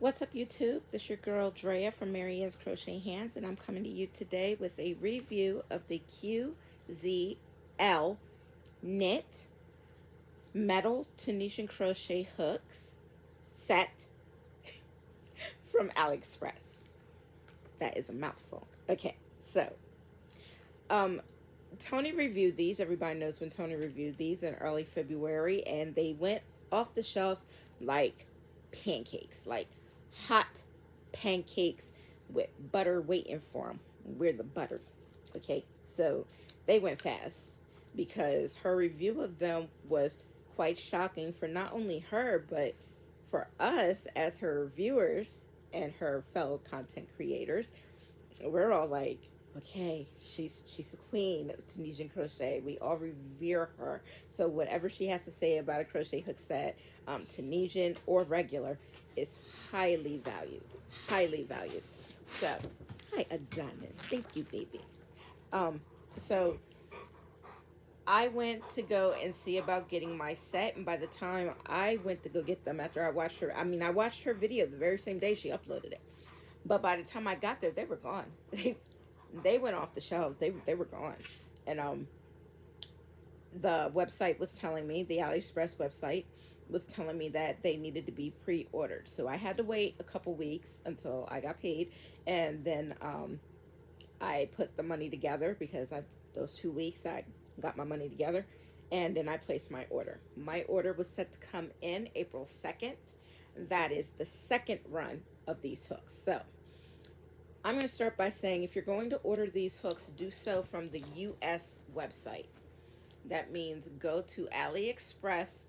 What's up, YouTube? This is your girl Drea from Marianne's Crochet Hands, and I'm coming to you today with a review of the QZL Knit Metal Tunisian Crochet Hooks set from AliExpress. That is a mouthful. Okay, so Tony reviewed these. Everybody knows when Tony reviewed these in early February, and they went off the shelves like pancakes, like hot pancakes with butter waiting for them. We're the butter. Okay, so they went fast because her review of them was quite shocking for not only her, but for us as her viewers and her fellow content creators. We're all like, okay, she's a queen of Tunisian crochet. We all revere her. So whatever she has to say about a crochet hook set, Tunisian or regular, is highly valued. Highly valued. So, hi Adonis. Thank you, baby. So I went to go and see about getting my set, and by the time I went to go get them after I watched her, I watched her video the very same day she uploaded it. But by the time I got there, they were gone. They went off the shelves. They were gone. And the website was telling me, the AliExpress website was telling me that they needed to be pre-ordered. So I had to wait a couple weeks until I got paid, and then I put the money together because those 2 weeks I got my money together, and then I placed my order. My order was set to come in April 2nd. That is the second run of these hooks. So I'm going to start by saying, if you're going to order these hooks, do so from the US website. That means go to AliExpressUS.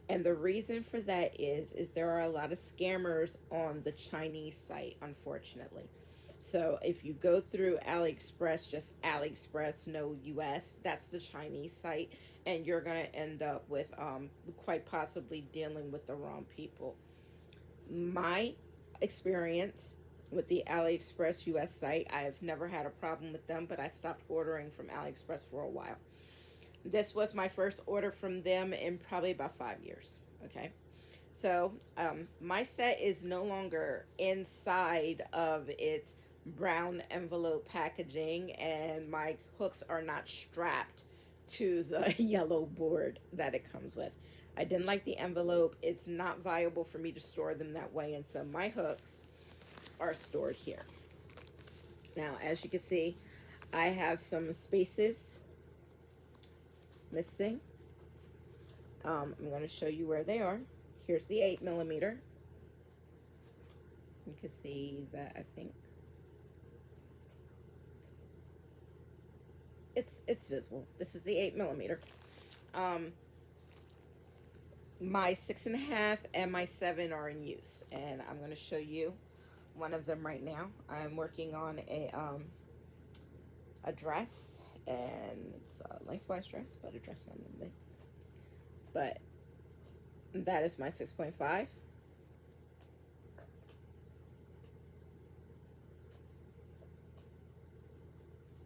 And the reason for that is there are a lot of scammers on the Chinese site, unfortunately. So if you go through AliExpress, just AliExpress, no US, that's the Chinese site, and you're going to end up with quite possibly dealing with the wrong people. My experience with the AliExpress US site, I have never had a problem with them, but I stopped ordering from AliExpress for a while. This was my first order from them in probably about 5 years. Okay, so my set is no longer inside of its brown envelope packaging, and my hooks are not strapped to the yellow board that it comes with. I didn't like the envelope. It's not viable for me to store them that way, and so my hooks are stored here. Now, as you can see, I have some spaces missing. I'm going to show you where they are. Here's the 8mm. You can see that, I think it's visible. This is the 8mm. My 6.5 and my 7 are in use, and I'm going to show you one of them right now. I'm working on a dress, and it's a lengthwise dress, but a dress nonetheless. But that is my 6.5.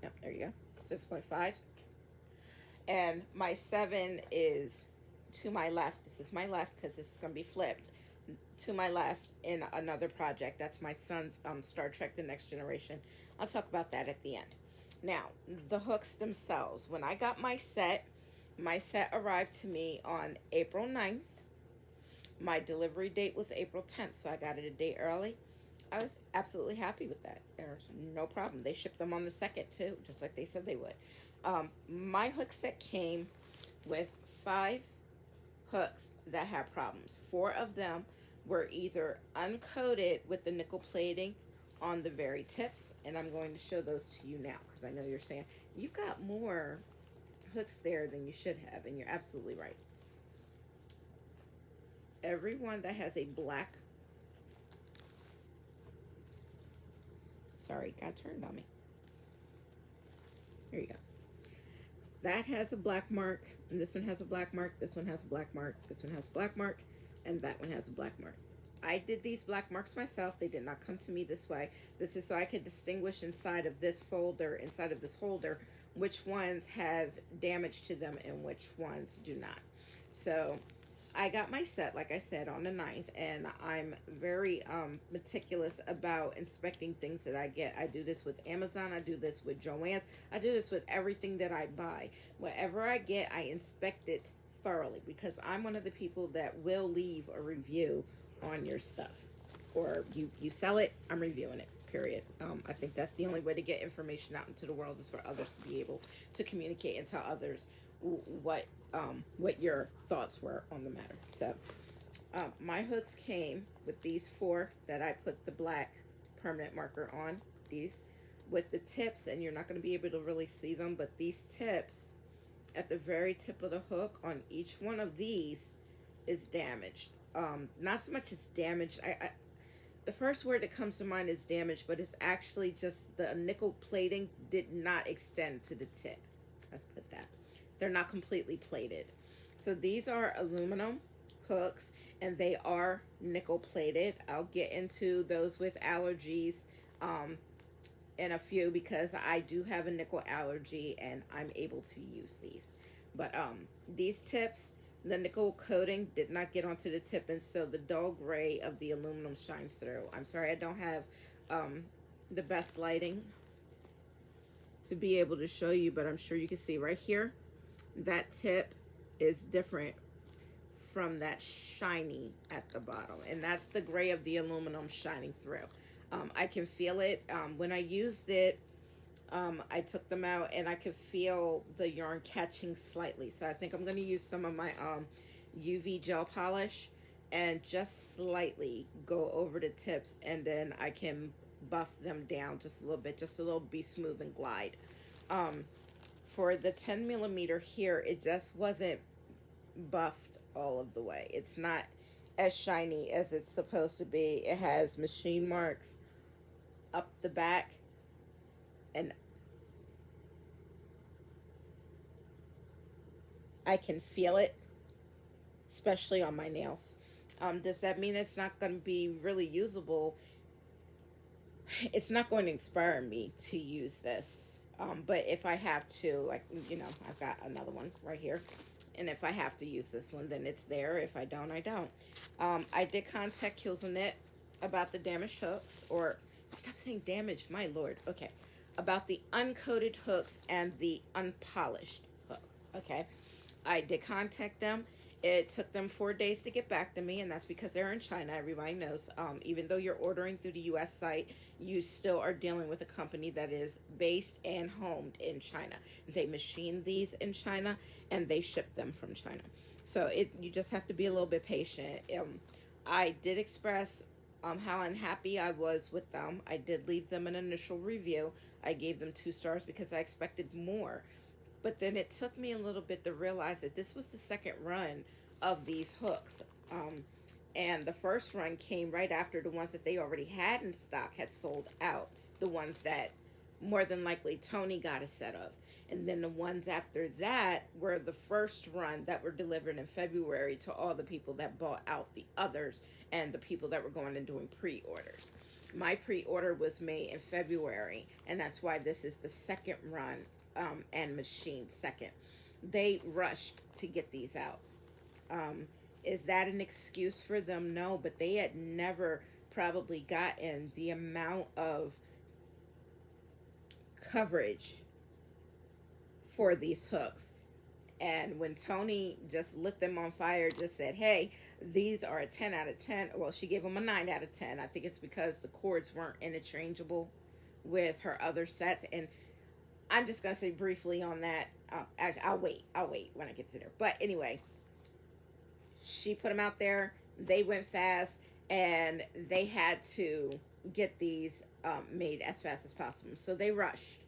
Yep, there you go, 6.5. And my 7 is to my left. This is my left because this is going to be flipped. To my left in another project. That's my son's Star Trek The Next Generation. I'll talk about that at the end. Now, the hooks themselves. When I got my set arrived to me on April 9th. My delivery date was April 10th, so I got it a day early. I was absolutely happy with that. There's no problem. They shipped them on the 2nd too, just like they said they would. My hook set came with 5 hooks that had problems. 4 of them were either uncoated with the nickel plating on the very tips, and I'm going to show those to you now because I know you're saying you've got more hooks there than you should have, and you're absolutely right. Every one that has a black, sorry, got turned on me. There you go. That has a black mark, and this one has a black mark, this one has a black mark, this one has a black mark, and that one has a black mark. I did these black marks myself. They did not come to me this way. This is so I could distinguish inside of this folder, inside of this holder, which ones have damage to them and which ones do not. So I got my set, like I said, on the 9th, and I'm very meticulous about inspecting things that I get. I do this with Amazon. I do this with Joann's. I do this with everything that I buy. Whatever I get, I inspect it thoroughly, because I'm one of the people that will leave a review on your stuff. Or you sell it, I'm reviewing it, period. I think that's the only way to get information out into the world, is for others to be able to communicate and tell others what your thoughts were on the matter. So my hooks came with these 4 that I put the black permanent marker on, these with the tips, and you're not going to be able to really see them, but these tips at the very tip of the hook on each one of these is damaged. Not so much as damaged. The first word that comes to mind is damaged, but it's actually just the nickel plating did not extend to the tip. Let's put that. They're not completely plated. So these are aluminum hooks, and they are nickel plated. I'll get into those with allergies in a few, because I do have a nickel allergy and I'm able to use these. But these tips, the nickel coating did not get onto the tip, and so the dull gray of the aluminum shines through. I'm sorry I don't have the best lighting to be able to show you, but I'm sure you can see right here, that tip is different from that shiny at the bottom, and that's the gray of the aluminum shining through. I can feel it. When I used it, I took them out and I could feel the yarn catching slightly. So I think I'm going to use some of my UV gel polish and just slightly go over the tips, and then I can buff them down just a little bit, just a little be smooth and glide. For the 10 millimeter here, it just wasn't buffed all of the way. It's not as shiny as it's supposed to be. It has machine marks up the back, and I can feel it, especially on my nails. Does that mean it's not going to be really usable? It's not going to inspire me to use this. But if I have to, like, you know, I've got another one right here. And if I have to use this one, then it's there. If I don't, I don't. I did contact QZLKNIT about the damaged hooks, or stop saying damaged, my lord. Okay. About the uncoated hooks and the unpolished hook. Okay. I did contact them. It took them 4 days to get back to me, and that's because they're in China. Everybody knows. Even though you're ordering through the U.S. site, you still are dealing with a company that is based and homed in China. They machine these in China, and they ship them from China. So you just have to be a little bit patient. I did express how unhappy I was with them. I did leave them an initial review. I gave them 2 stars because I expected more. But then it took me a little bit to realize that this was the second run of these hooks. And the first run came right after the ones that they already had in stock had sold out. The ones that more than likely Tony got a set of. And then the ones after that were the first run that were delivered in February to all the people that bought out the others and the people that were going and doing pre-orders. My pre-order was made in February, and that's why this is the second run. And machined second. They rushed to get these out. Is that an excuse for them? No, but they had never probably gotten the amount of coverage for these hooks. And when Tony just lit them on fire, just said, hey, these are a 10 out of 10. Well, she gave them a 9 out of 10. I think it's because the cords weren't interchangeable with her other sets. And I'm just going to say briefly on that. I'll wait when I get to there. But anyway, she put them out there. They went fast, and they had to get these made as fast as possible. So they rushed.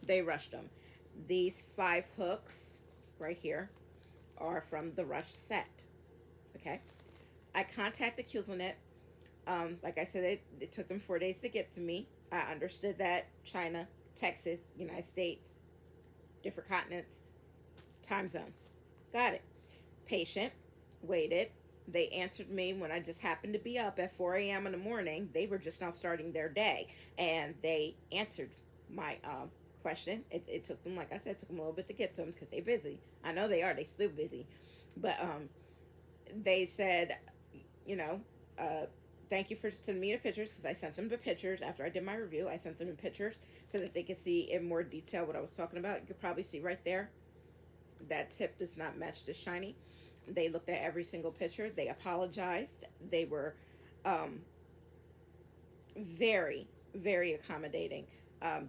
They rushed them. These 5 hooks right here are from the Rush set. Okay. I contacted QZLKNIT. Like I said, it took them 4 days to get to me. I understood that China, Texas, United States, different continents, time zones. Got it. Patient, waited. They answered me when I just happened to be up at 4 a.m. in the morning. They were just now starting their day, and they answered my question. It took them, like I said, it took them a little bit to get to them because they're busy. I know they are. They still busy. But they said, you know, thank you for sending me the pictures, because I sent them the pictures after I did my review. I sent them the pictures so that they could see in more detail what I was talking about. You could probably see right there that tip does not match the shiny. They looked at every single picture. They apologized. They were very, very accommodating.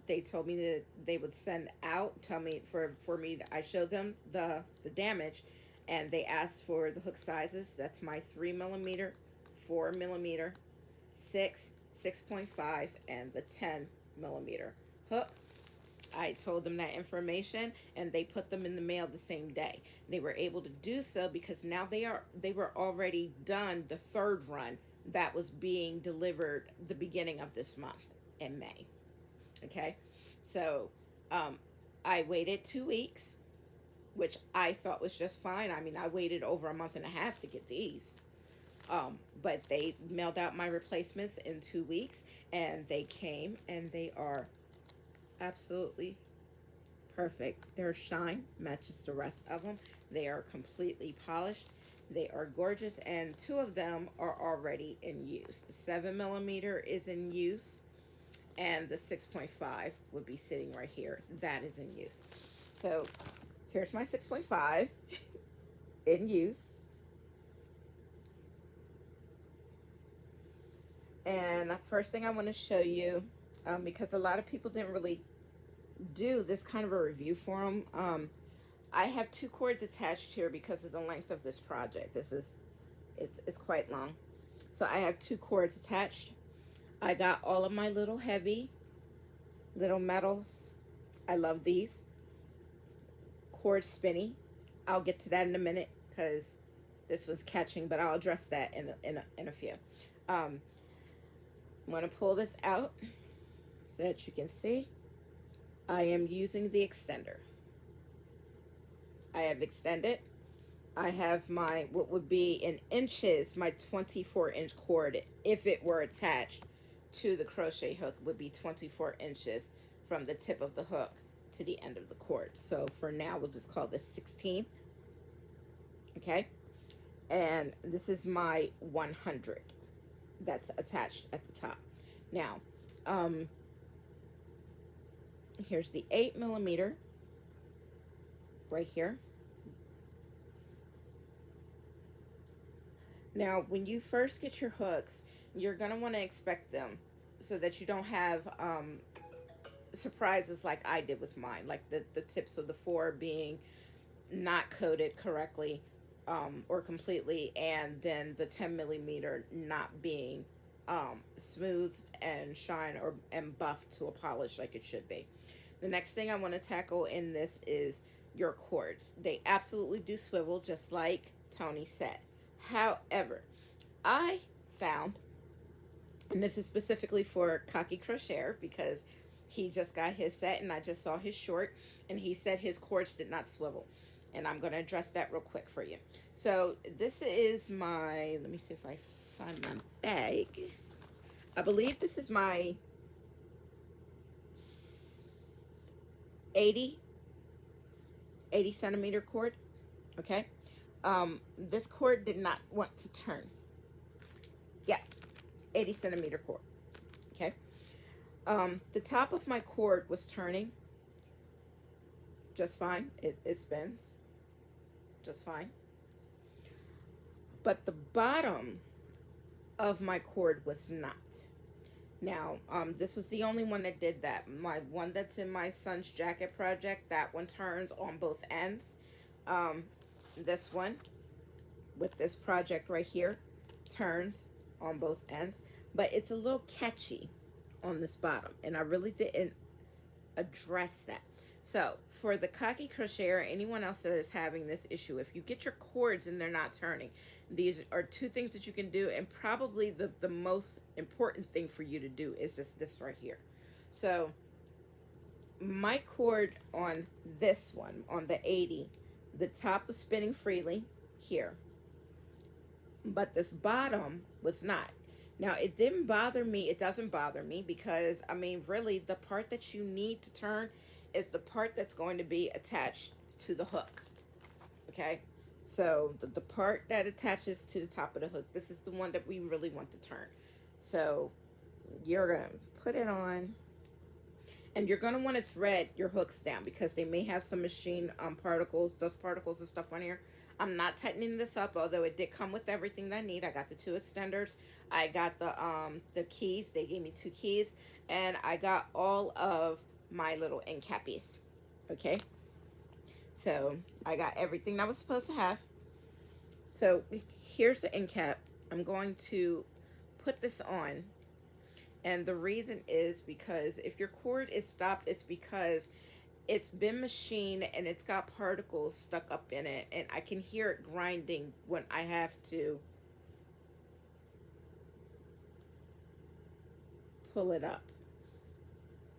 They told me that they would send out, tell me for me. I showed them the damage, and they asked for the hook sizes. That's my 3mm, 4mm, 6, 6.5, and the 10mm hook. I told them that information, and they put them in the mail the same day. They were able to do so because now they were already done the third run that was being delivered the beginning of this month in May. Okay, so I waited 2 weeks, which I thought was just fine. I mean, I waited over a month and a half to get these. But they mailed out my replacements in 2 weeks, and they came, and they are absolutely perfect. Their shine matches the rest of them. They are completely polished. They are gorgeous, and 2 of them are already in use. The 7mm is in use, and the 6.5 would be sitting right here. That is in use. So here's my 6.5 in use. And first thing I want to show you, because a lot of people didn't really do this kind of a review for them. I have 2 cords attached here because of the length of this project. It's quite long. So I have 2 cords attached. I got all of my little heavy little metals. I love these. Cord spinny. I'll get to that in a minute because this was catching, but I'll address that in a few. I'm going to pull this out so that you can see. I am using the extender. I have extended. I have my, what would be in inches, my 24-inch cord. If it were attached to the crochet hook, would be 24 inches from the tip of the hook to the end of the cord. So for now, we'll just call this 16. Okay. And this is my 100 that's attached at the top. Now, here's the 8mm right here. Now, when you first get your hooks, you're going to want to expect them so that you don't have surprises like I did with mine, like the tips of the 4 being not coated correctly or completely, and then the 10mm not being smooth and shine and buffed to a polish like it should be. The next thing I want to tackle in this is your cords. They absolutely do swivel, just like Tony said. However, I found, and this is specifically for Cocky Crocheter because he just got his set and I just saw his short, and he said his cords did not swivel. And I'm going to address that real quick for you. So this is my, let me see if I find my bag. I believe this is my 80 centimeter cord. Okay. This cord did not want to turn. Yeah, 80 centimeter cord. Okay. The top of my cord was turning just fine. It spins just fine. But the bottom of my cord was not. Now, this was the only one that did that. My one that's in my son's jacket project, that one turns on both ends. This one with this project right here turns on both ends, but it's a little catchy on this bottom, and I really didn't address that. So for the Cocky Crocheter, anyone else that is having this issue, if you get your cords and they're not turning, these are 2 things that you can do, and probably the most important thing for you to do is just this right here. So my cord on this one, on the 80, the top was spinning freely here, but this bottom was not. Now, it didn't bother me. It doesn't bother me because, I mean, really, the part that you need to turn is the part that's going to be attached to the hook. Okay? So the part that attaches to the top of the hook, this is the one that we really want to turn. So you're gonna put it on, and you're gonna want to thread your hooks down because they may have some machine particles, dust particles and stuff on here. I'm not tightening this up, although it did come with everything that I need. I got the 2 extenders, I got the keys. They gave me 2 keys, and I got all of my little end cappies. Okay, so I got everything I was supposed to have. So here's the end cap. I'm going to put this on, and the reason is because if your cord is stopped, it's because it's been machined and it's got particles stuck up in it, and I can hear it grinding when I have to pull it up.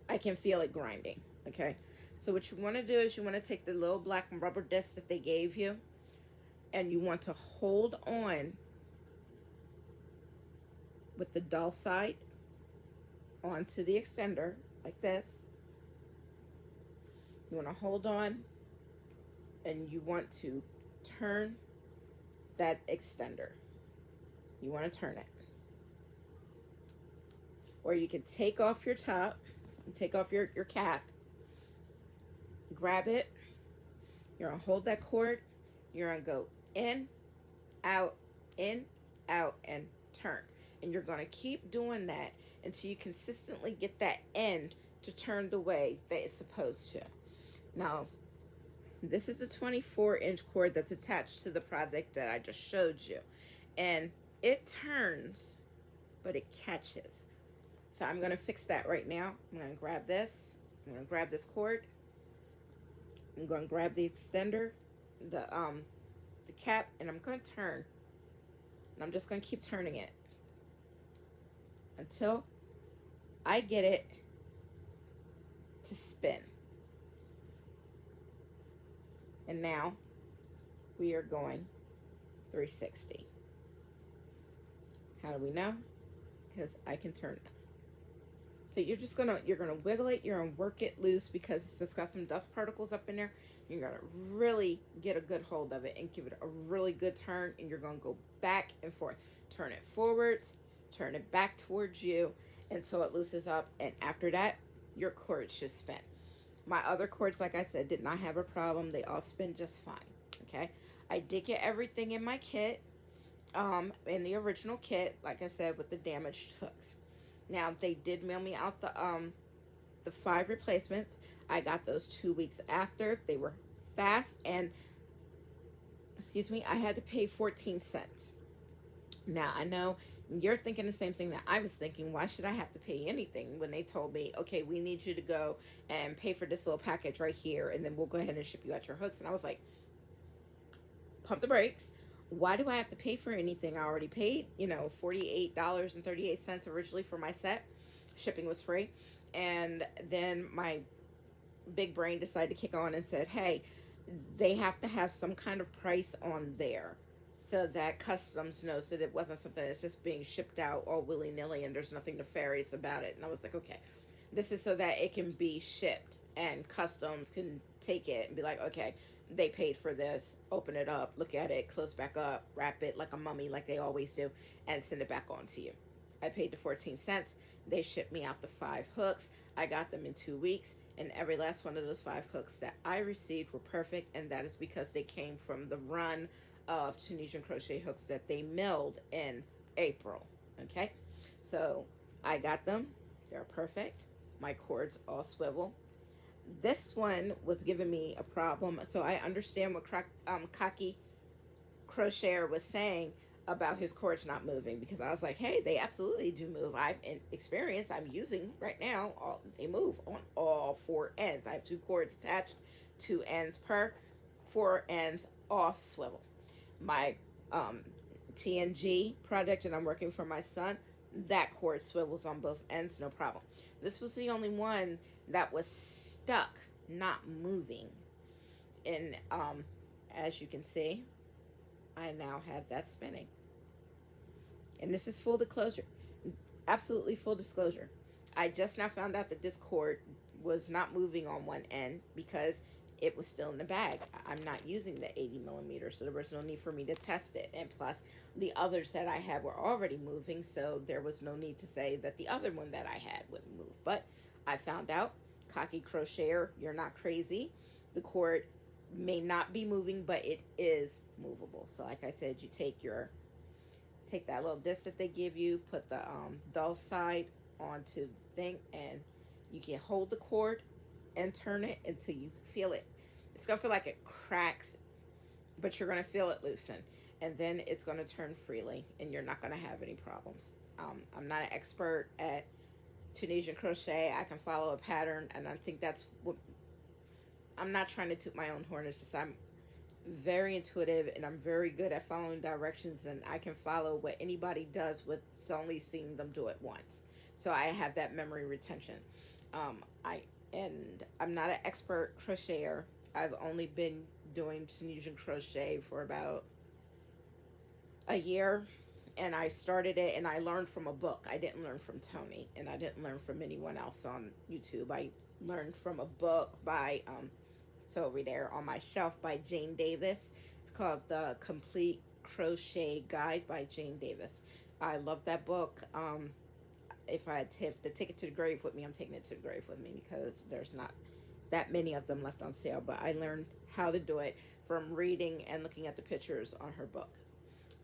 I can feel it grinding. Okay, so what you want to do is you want to take the little black rubber disc that they gave you, and you want to hold on with the dull side onto the extender like this. You want to hold on, and you want to turn that extender. You want to turn it. Or you can take off your top, take off your cap, grab it. You're going to hold that cord. You're going to go in, out, and turn. And you're going to keep doing that until you consistently get that end to turn the way that it's supposed to. Now, this is the 24-inch cord that's attached to the product that I just showed you. And it turns, but it catches. So I'm going to fix that right now. I'm going to grab this. I'm going to grab this cord. I'm going to grab the extender, the cap, and I'm going to turn. And I'm just going to keep turning it until I get it to spin. And now we are going 360. How do we know? Because I can turn this. So you're gonna wiggle it, you're gonna work it loose because it's just got some dust particles up in there. You're gonna really get a good hold of it and give it a really good turn, and you're gonna go back and forth. Turn it forwards, turn it back towards you until it loosens up, and after that, your cord should spin. My other cords, like I said, did not have a problem. They all spin just fine. Okay, I did get everything in my kit, in the original kit, like I said, with the damaged hooks. Now they did mail me out the 5 replacements. I got those 2 weeks after. They were fast, and excuse me, I had to pay 14 cents. Now I know you're thinking the same thing that I was thinking. Why should I have to pay anything when they told me, okay, we need you to go and pay for this little package right here, and then we'll go ahead and ship you out your hooks? And I was like, pump the brakes. Why do I have to pay for anything? I already paid, $48.38 originally for my set. Shipping was free. And then my big brain decided to kick on and said, hey, they have to have some kind of price on there so that customs knows that it wasn't something that's just being shipped out all willy-nilly and there's nothing nefarious about it. And I was like, okay, this is so that it can be shipped and customs can take it and be like, okay, they paid for this, open it up, look at it, close back up, wrap it like a mummy like they always do, and send it back on to you. I paid the 14 cents. They shipped me out the 5 hooks. I got them in 2 weeks, and every last one of those 5 hooks that I received were perfect, and that is because they came from the run of Tunisian Crochet hooks that they milled in April. Okay, so I got them. They're perfect. My cords all swivel. This one was giving me a problem, so I understand what Cocky Crocheter was saying about his cords not moving, because I was like, hey, they absolutely do move. I'm in experience. I'm using right now. They move on all 4 ends. I have 2 cords attached, 2 ends per, 4 ends all swivel. My TNG project, and I'm working for my son, that cord swivels on both ends, no problem. This was the only one that was stuck, not moving. And as you can see, I now have that spinning. And this is full disclosure, absolutely full disclosure. I just now found out that this cord was not moving on one end because it was still in the bag. I'm not using the 80 millimeters, so there was no need for me to test it. And plus, the others that I had were already moving, so there was no need to say that the other one that I had wouldn't move. But I found out, cocky crocheter, you're not crazy. The cord may not be moving, but it is movable. So like I said, you take that little disc that they give you, put the dull side onto the thing, and you can hold the cord and turn it until you feel it. It's gonna feel like it cracks, but you're gonna feel it loosen, and then it's gonna turn freely, and you're not gonna have any problems. I'm not an expert at Tunisian crochet. I can follow a pattern, and I think that's what, I'm not trying to toot my own horn. It's just I'm very intuitive, and I'm very good at following directions, and I can follow what anybody does with only seeing them do it once. So I have that memory retention. I'm not an expert crocheter. I've only been doing Tunisian crochet for about a year, and I started it and I learned from a book. I didn't learn from Tony, and I didn't learn from anyone else on YouTube. I learned from a book by it's over there on my shelf, by Jane Davis. It's called The Complete Crochet Guide by Jane Davis. I love that book. If I have to take it to the grave with me, I'm taking it to the grave with me, because there's not that many of them left on sale. But I learned how to do it from reading and looking at the pictures on her book.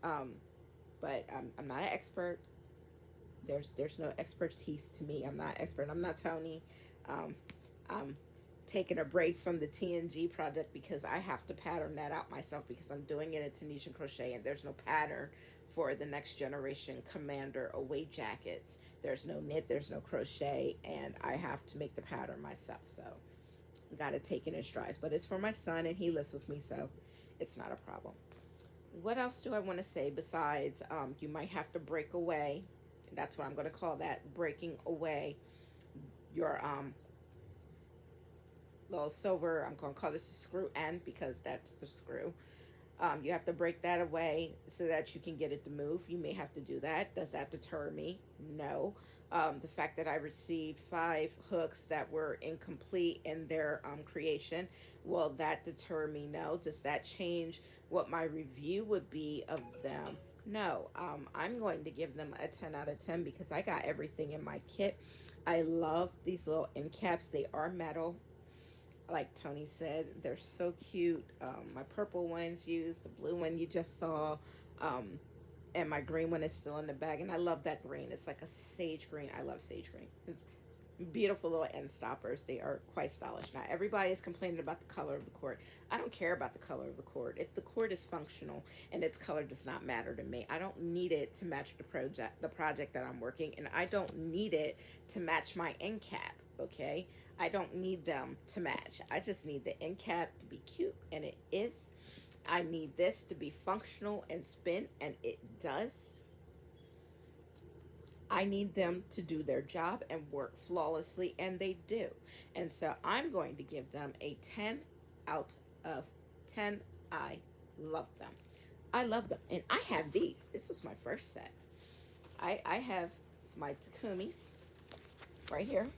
But I'm not an expert. There's no expertise to me. I'm not expert. I'm not Tony. I'm taking a break from the TNG project because I have to pattern that out myself, because I'm doing it in Tunisian crochet, and there's no pattern for the next generation Commander away jackets. There's no knit, there's no crochet, and I have to make the pattern myself. So got to take it in strides. But it's for my son, and he lives with me, so it's not a problem. What else do I want to say besides you might have to break away? That's what I'm going to call that, breaking away your little silver, I'm going to call this the screw end, because that's the screw. You have to break that away so that you can get it to move. You may have to do that. Does that deter me? No. The fact that I received 5 hooks that were incomplete in their creation, will that deter me? No. Does that change what my review would be of them? No. I'm going to give them a 10 out of 10 because I got everything in my kit. I love these little end caps. They are metal. Like Tony said, they're so cute. My purple one's used, the blue one you just saw, and my green one is still in the bag. And I love that green. It's like a sage green. I love sage green. It's beautiful little end stoppers. They are quite stylish. Now, everybody is complaining about the color of the cord. I don't care about the color of the cord. If the cord is functional and its color does not matter to me, I don't need it to match the project that I'm working, and I don't need it to match my end cap. Okay, I don't need them to match. I just need the end cap to be cute, and it is. I need this to be functional and spin, and it does. I need them to do their job and work flawlessly, and they do. And so I'm going to give them a 10 out of 10. I love them. I love them. And I have these. This is my first set. I have my Takumis right here.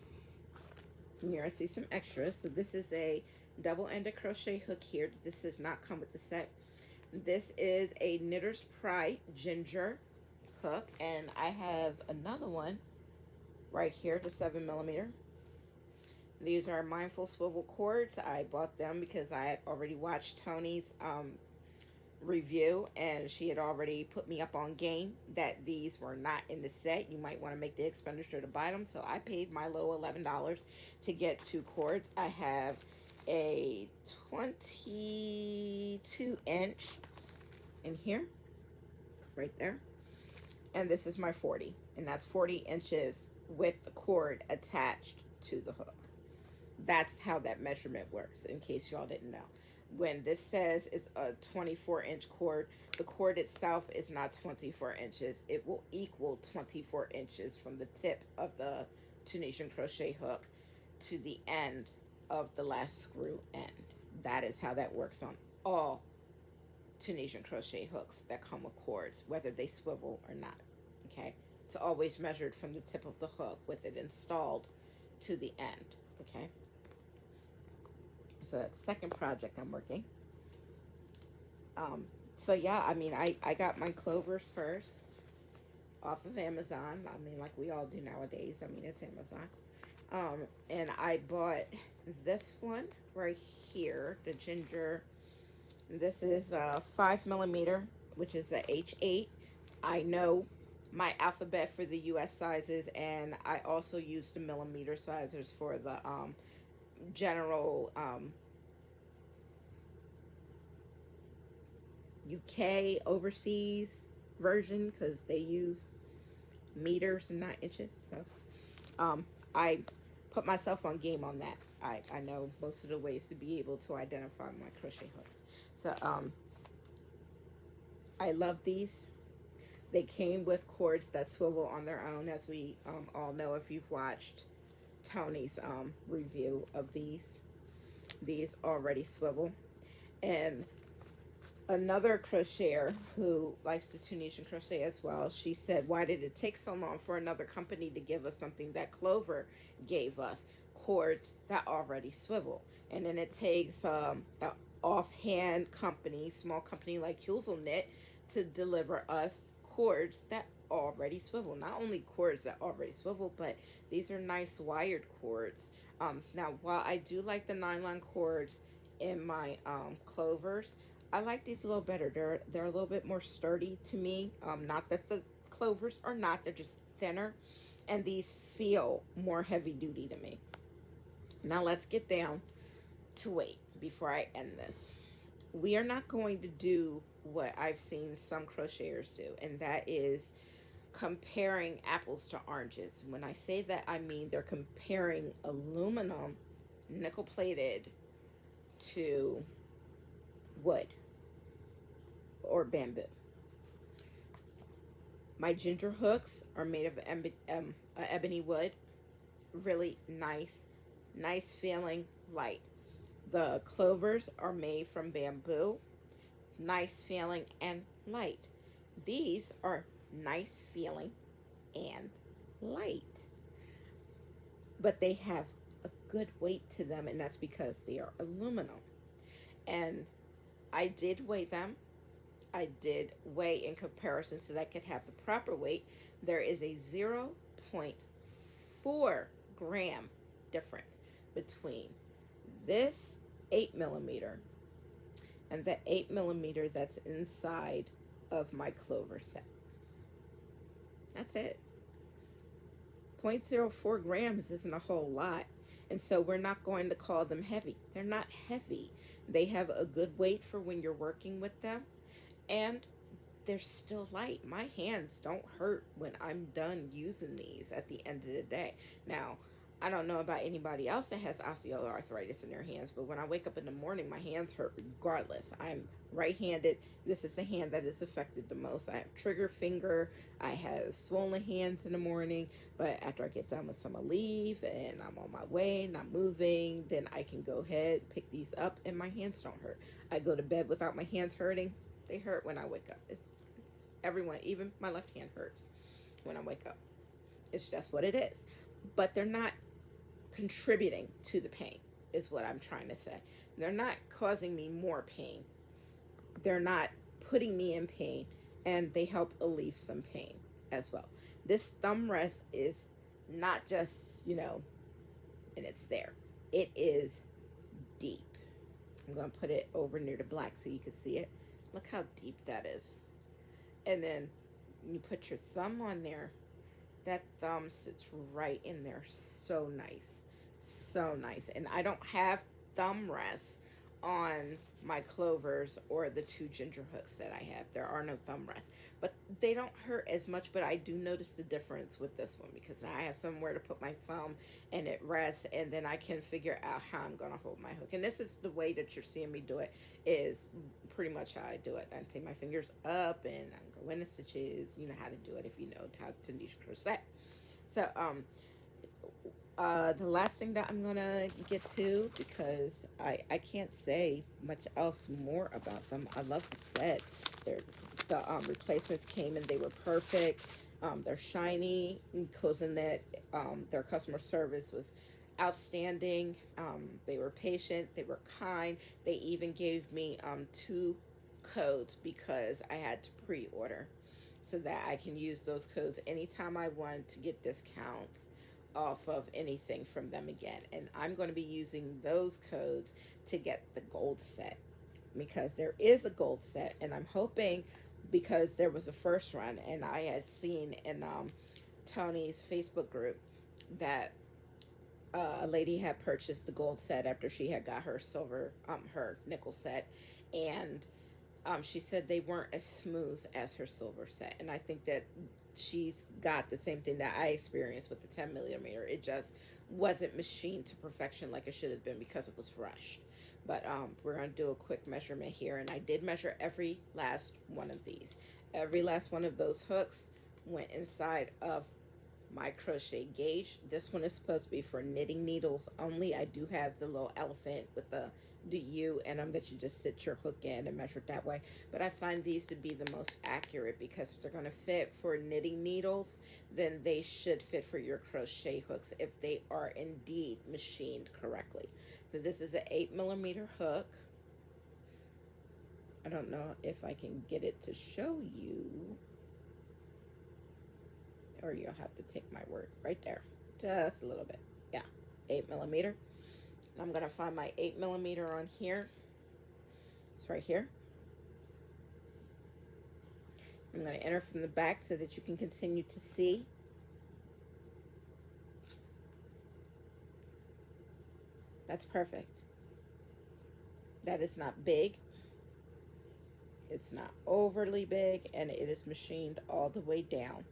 Here I see some extras. So this is a double-ended crochet hook here. This does not come with the set. This is a Knitter's Pride ginger hook, and I have another one right here, the 7mm. These are Mindful Swivel cords. I bought them because I had already watched Tony's review, and she had already put me up on game that these were not in the set. You might want to make the expenditure to buy them, so I paid my little $11 to get 2 cords. I have a 22-inch in here, right there, and this is my 40, and that's 40 inches with the cord attached to the hook. That's how that measurement works, in case y'all didn't know. When this says it's a 24-inch cord, the cord itself is not 24 inches. It will equal 24 inches from the tip of the Tunisian crochet hook to the end of the last screw end. That is how that works on all Tunisian crochet hooks that come with cords, whether they swivel or not. Okay, it's always measured from the tip of the hook with it installed to the end. Okay, So that's the second project I'm working. Um, so yeah, I mean, I got my clovers first off of Amazon. I mean, like we all do nowadays. I mean, it's Amazon. And I bought this one right here, the ginger. This is 5 millimeter, which is a H8. I know my alphabet for the US sizes, and I also use the millimeter sizers for the general UK overseas version, because they use meters and not inches. So I put myself on game on that. I know most of the ways to be able to identify my crochet hooks. So I love these. They came with cords that swivel on their own, as we all know if you've watched Tony's review of these. These already swivel. And another crocheter who likes to Tunisian crochet as well, she said, why did it take so long for another company to give us something that Clover gave us? Cords that already swivel. And then it takes an offhand company, small company like QZLKNIT, to deliver us cords that already swivel. Not only cords that already swivel, but these are nice wired cords. Now, while I do like the nylon cords in my clovers, I like these a little better. They're a little bit more sturdy to me. Not that the clovers are not, they're just thinner, and these feel more heavy duty to me. Now let's get down to weight before I end this. We are not going to do what I've seen some crocheters do, and that is comparing apples to oranges. When I say that, I mean they're comparing aluminum nickel plated to wood or bamboo. My ginger hooks are made of ebony wood. Really nice feeling, light. The clovers are made from bamboo. Nice feeling and light. These are nice feeling and light. But they have a good weight to them, and that's because they are aluminum. And I did weigh them. I did weigh in comparison so that I could have the proper weight. There is a 0.4 gram difference between this 8 millimeter and the 8 millimeter that's inside of my clover set. That's it. 0.04 grams isn't a whole lot. And so we're not going to call them heavy. They're not heavy. They have a good weight for when you're working with them. And they're still light. My hands don't hurt when I'm done using these at the end of the day. Now, I don't know about anybody else that has osteoarthritis in their hands, but when I wake up in the morning, my hands hurt regardless. I'm right-handed. This is the hand that is affected the most. I have trigger finger. I have swollen hands in the morning, but after I get done with some leave and I'm on my way, not moving, then I can go ahead, pick these up, and my hands don't hurt. I go to bed without my hands hurting. They hurt when I wake up. It's everyone, even my left hand hurts when I wake up. It's just what it is. But they're not contributing to the pain, is what I'm trying to say. They're not causing me more pain. They're not putting me in pain, and they help alleviate some pain as well. This thumb rest is not just, and it's there. It is deep. I'm going to put it over near the black so you can see it. Look how deep that is. And then you put your thumb on there. That thumb sits right in there. So nice. So nice. And I don't have thumb rests on my clovers or the two ginger hooks that I have. There are no thumb rests. But they don't hurt as much, but I do notice the difference with this one because now I have somewhere to put my thumb and it rests, and then I can figure out how I'm going to hold my hook. And this is the way that you're seeing me do it, is pretty much how I do it. I take my fingers up and I go in the stitches. You know how to do it if you know how to Tunisian crochet. So, the last thing that I'm gonna get to, because I can't say much else more about them. I love the set. The replacements came and they were perfect. They're shiny. QZLKNIT, their customer service was outstanding. They were patient, they were kind. They even gave me 2 codes because I had to pre-order, so that I can use those codes anytime I want to get discounts off of anything from them again. And I'm going to be using those codes to get the gold set, because there is a gold set, and I'm hoping, because there was a first run and I had seen in Tony's Facebook group that a lady had purchased the gold set after she had got her silver, her nickel set, and she said they weren't as smooth as her silver set. And I think that she's got the same thing that I experienced with the 10 millimeter. It just wasn't machined to perfection like it should have been because it was rushed. But we're going to do a quick measurement here. And I did measure every last one of these. Every last one of those hooks went inside of my crochet gauge. This one is supposed to be for knitting needles only. I do have the little elephant with the U in them that you just sit your hook in and measure it that way. But I find these to be the most accurate, because if they're going to fit for knitting needles, then they should fit for your crochet hooks if they are indeed machined correctly. So this is an 8 millimeter hook. I don't know if I can get it to show you, or you'll have to take my word. Right there, just a little bit. Yeah, 8 millimeter. I'm going to find my 8 millimeter on here. It's right here. I'm going to enter from the back so that you can continue to see. That's perfect. That is not big. It's not overly big, and it is machined all the way down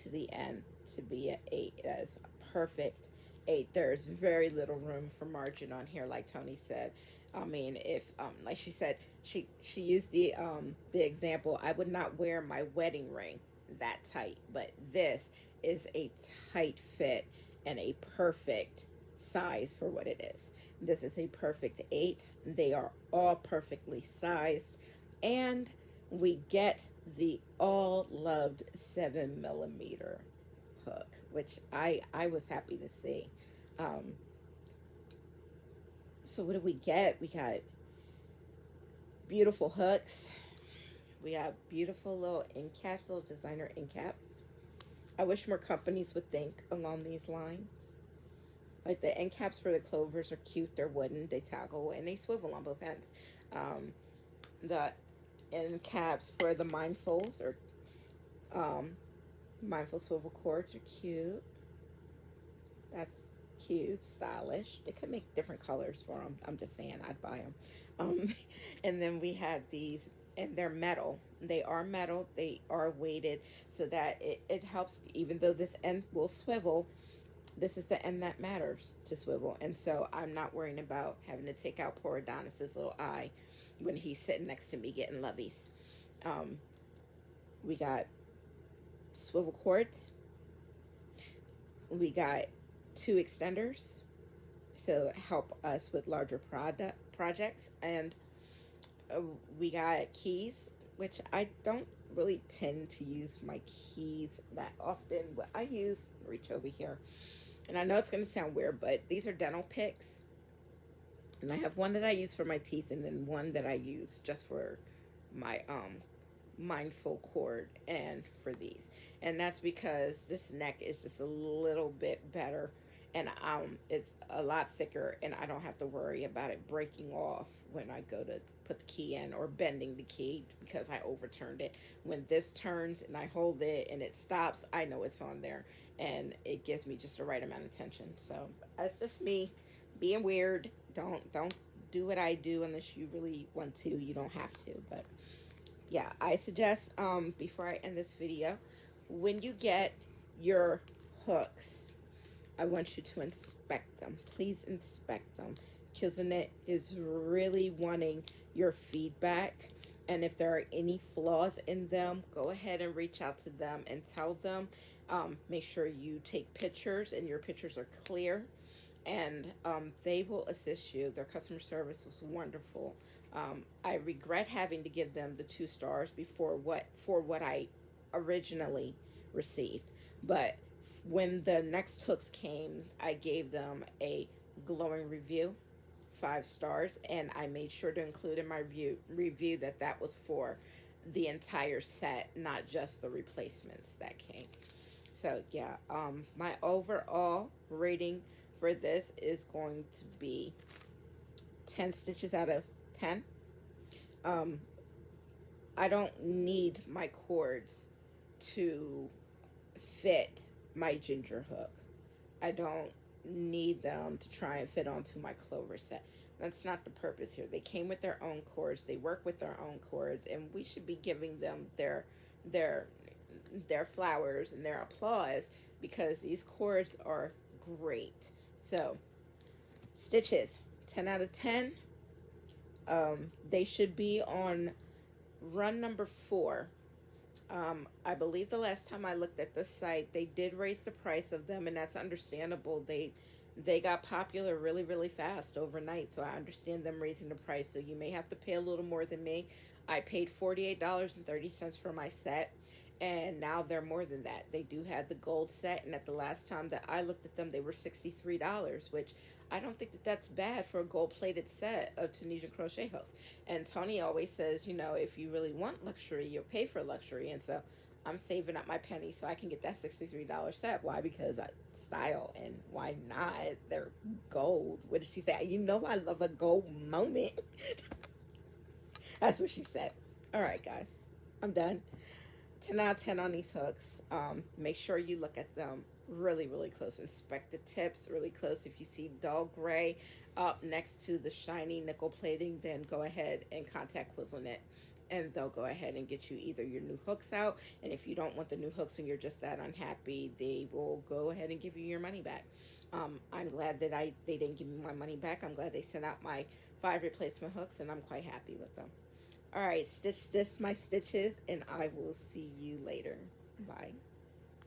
to the end to be an 8. That is a perfect 8. There's very little room for margin on here, like Tony said. I mean, if like she said, she used the example, I would not wear my wedding ring that tight, but this is a tight fit and a perfect size for what it is. This is a perfect 8. They are all perfectly sized, and we get the all loved 7 millimeter hook, which I was happy to see. So what do we get? We got beautiful hooks. We have beautiful little end caps, little designer end caps. I wish more companies would think along these lines. Like the end caps for the clovers are cute. They're wooden, they toggle, and they swivel on both ends. The end caps for the mindfuls or mindful swivel cords are cute. That's cute, stylish. They could make different colors for them. I'm just saying, I'd buy them. And then we have these, and they're metal. They are metal. They are weighted so that it helps, even though this end will swivel, this is the end that matters to swivel. And so I'm not worrying about having to take out poor Adonis's little eye when he's sitting next to me getting lovies. We got swivel cords. We got 2 extenders, so help us with larger projects. And we got keys, which I don't really tend to use my keys that often. What I use, reach over here, and I know it's going to sound weird, but these are dental picks. And I have one that I use for my teeth, and then one that I use just for my mindful cord and for these. And that's because this neck is just a little bit better, and it's a lot thicker, and I don't have to worry about it breaking off when I go to put the key in, or bending the key because I overturned it. When this turns and I hold it and it stops, I know it's on there, and it gives me just the right amount of tension. So that's just me being weird. Don't do what I do unless you really want to. You don't have to. But yeah, I suggest before I end this video, when you get your hooks, I want you to inspect them. Please inspect them. QZLKNIT is really wanting your feedback, and if there are any flaws in them, go ahead and reach out to them and tell them. Make sure you take pictures and your pictures are clear, and they will assist you. Their customer service was wonderful. I regret having to give them the 2 stars for what I originally received, but When the next hooks came, I gave them a glowing review, 5 stars, and I made sure to include in my review that that was for the entire set, not just the replacements that came. So yeah, my overall rating for this is going to be 10 stitches out of 10. Um, I don't need my cords to fit my ginger hook. I don't need them to try and fit onto my clover set. That's not the purpose here. They came with their own cords. They work with their own cords, and we should be giving them their their flowers and their applause because these cords are great. So, stitches, 10 out of 10. They should be on run number 4. I believe the last time I looked at the site, they did raise the price of them, and that's understandable. They got popular really, really fast overnight, so I understand them raising the price. So you may have to pay a little more than me. I paid $48.30 for my set, and now they're more than that. They do have the gold set, and at the last time that I looked at them, they were $63, which I don't think that that's bad for a gold-plated set of Tunisian crochet hooks. And Tony always says, you know, if you really want luxury, you'll pay for luxury. And so I'm saving up my pennies so I can get that $63 set. Why? Because I style, and why not? They're gold. What did she say? You know I love a gold moment. That's what she said. All right, guys. I'm done. 10 out of 10 on these hooks. Make sure you look at them really, really close. Inspect the tips really close. If you see dull gray up next to the shiny nickel plating, then go ahead and contact QZLKNIT, and they'll go ahead and get you either your new hooks out, and if you don't want the new hooks and you're just that unhappy, they will go ahead and give you your money back. I'm glad that they didn't give me my money back. I'm glad they sent out my 5 replacement hooks, and I'm quite happy with them. All right, stitch this my stitches, and I will see you later. Bye.